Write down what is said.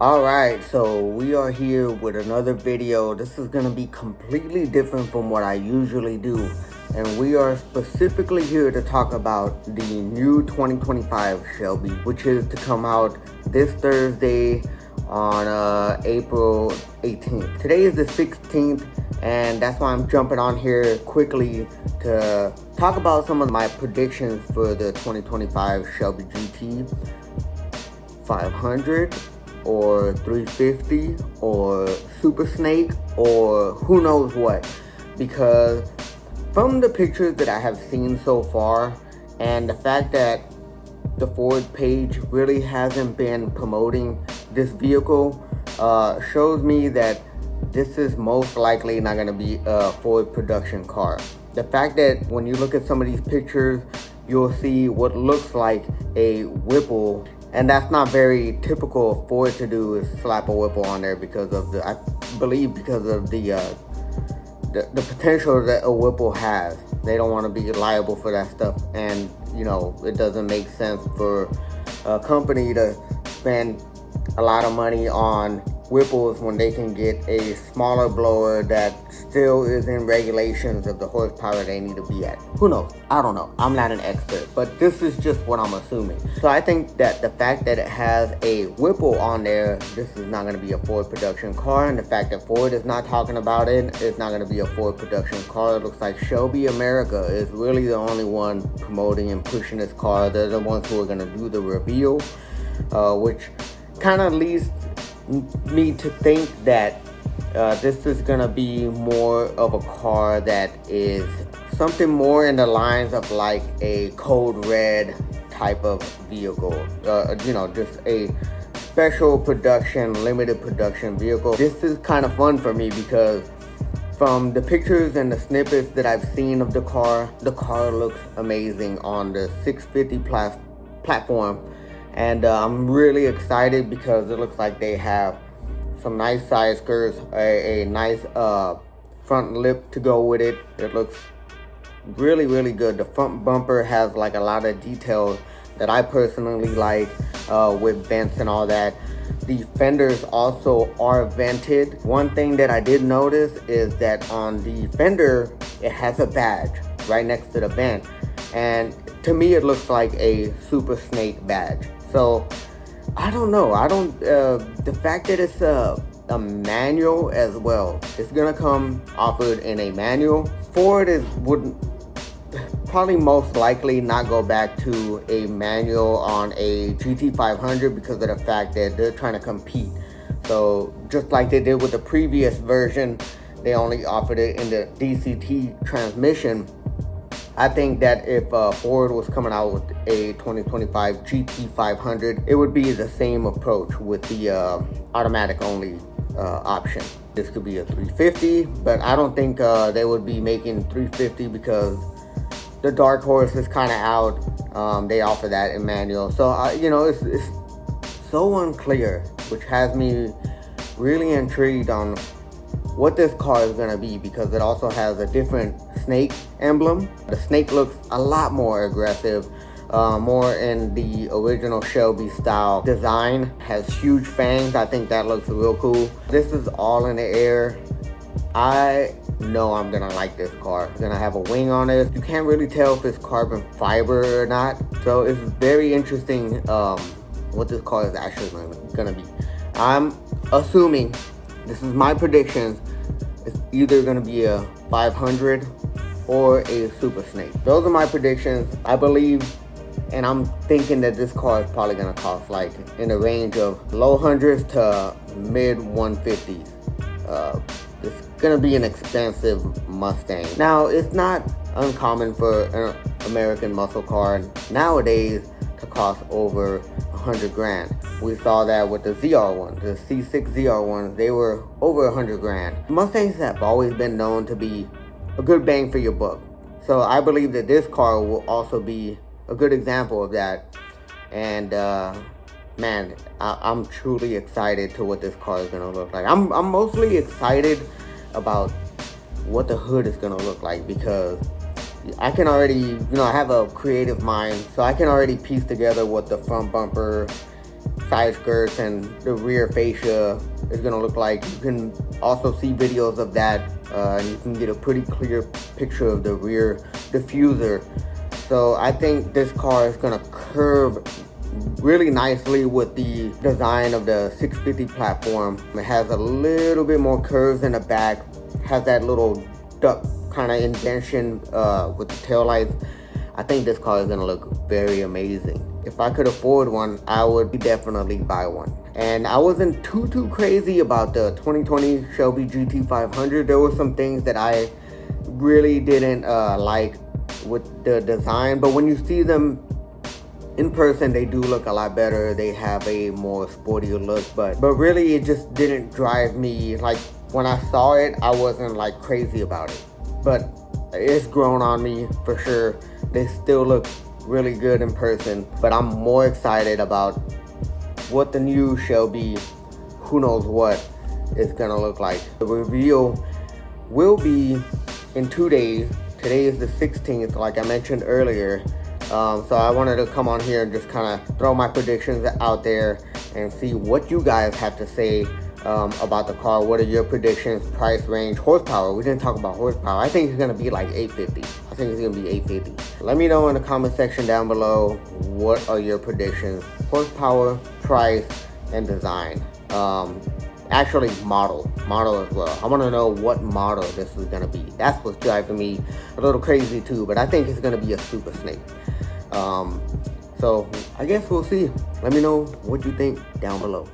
Alright, so we are here with another video. This is going to be completely different from what I usually do. And we are specifically here to talk about the new 2025 Shelby, which is to come out this Thursday on April 18th. Today is the 16th, and that's why I'm jumping on here quickly to talk about some of my predictions for the 2025 Shelby GT 500 or 350 or Super Snake or who knows what, because from the pictures that I have seen so far and the fact that the Ford page really hasn't been promoting this vehicle shows me that this is most likely not going to be a Ford production car. The fact that when you look at some of these pictures, you'll see what looks like a Whipple, and that's not very typical of Ford to do, is slap a Whipple on there because of the, I believe because of the potential that a Whipple has. They don't want to be liable for that stuff, and you know, it doesn't make sense for a company to spend a lot of money on Whipples when they can get a smaller blower that still is in regulations of the horsepower they need to be at. Who knows? I don't know. I'm not an expert, but this is just what I'm assuming. So I think that the fact that it has a Whipple on there, this is not going to be a Ford production car, and the fact that Ford is not talking about it, it's not going to be a Ford production car. It looks like Shelby America is really the only one promoting and pushing this car. They're the ones who are going to do the reveal, which kind of leads me to think that this is gonna be more of a car that is something more in the lines of like a Code Red type of vehicle, you know, just a special production, limited production vehicle. This is kind of fun for me because from the pictures and the snippets that I've seen of the car looks amazing on the 650 platform. And I'm really excited because it looks like they have some nice side skirts, a nice front lip to go with it. It looks really, really good. The front bumper has like a lot of details that I personally like, with vents and all that. The fenders also are vented. One thing that I did notice is that on the fender, it has a badge right next to the vent. And to me, it looks like a Super Snake badge. So I don't know. The fact that it's a manual as well, it's gonna come offered in a manual. Ford would probably most likely not go back to a manual on a GT 500 because of the fact that they're trying to compete. So just like they did with the previous version, they only offered it in the DCT transmission. I think that if Ford was coming out with a 2025 GT 500, it would be the same approach with the automatic only option. This could be a 350, but I don't think they would be making 350 because the Dark Horse is kind of out. They offer that in manual. So, you know, it's so unclear, which has me really intrigued on what this car is going to be, because it also has a different snake emblem. The snake looks a lot more aggressive, more in the original Shelby style design. Has huge fangs. I think that looks real cool. This is all in the air. I know I'm gonna like this car. It's gonna have a wing on it. You can't really tell if it's carbon fiber or not, so it's very interesting what this car is actually gonna be. I'm assuming, this is my predictions, it's either going to be a 500 or a Super Snake. Those are my predictions. I believe, and I'm thinking that this car is probably going to cost like in the range of low hundreds to mid 150s. It's going to be an expensive Mustang. Now, it's not uncommon for an American muscle car nowadays to cost over 100 grand. We saw that with the ZR1, the C6 ZR1s, they were over 100 grand. Mustangs have always been known to be a good bang for your buck. So I believe that this car will also be a good example of that. And man, I'm truly excited to what this car is gonna look like. I'm mostly excited about what the hood is gonna look like, because I can already, I have a creative mind, so I can already piece together what the front bumper side skirts and the rear fascia is gonna look like. You can also see videos of that, and you can get a pretty clear picture of the rear diffuser. So I think this car is gonna curve really nicely with the design of the 650 platform. It has a little bit more curves in the back, has that little duck kind of indentation with the taillights. I think this car is gonna look very amazing. If I could afford one, I would definitely buy one. And I wasn't too crazy about the 2020 Shelby GT500. There were some things that I really didn't like with the design, but when you see them in person, they do look a lot better. They have a more sportier look, but really it just didn't drive me. Like when I saw it, I wasn't like crazy about it, but it's grown on me for sure. They still look really good in person, but I'm more excited about what the new Shelby, who knows what, is gonna look like. The reveal will be in 2 days. Today is the 16th, like I mentioned earlier. So I wanted to come on here and just kind of throw my predictions out there and see what you guys have to say about the car. What are your predictions, price range, horsepower? We didn't talk about horsepower. I think it's gonna be like 850. I think it's gonna be 850. Let me know in the comment section down below, what are your predictions? Horsepower, price, and design. Actually model as well. I want to know what model this is gonna be. That's what's driving me a little crazy too, but I think it's gonna be a Super Snake. So I guess we'll see. Let me know what you think down below.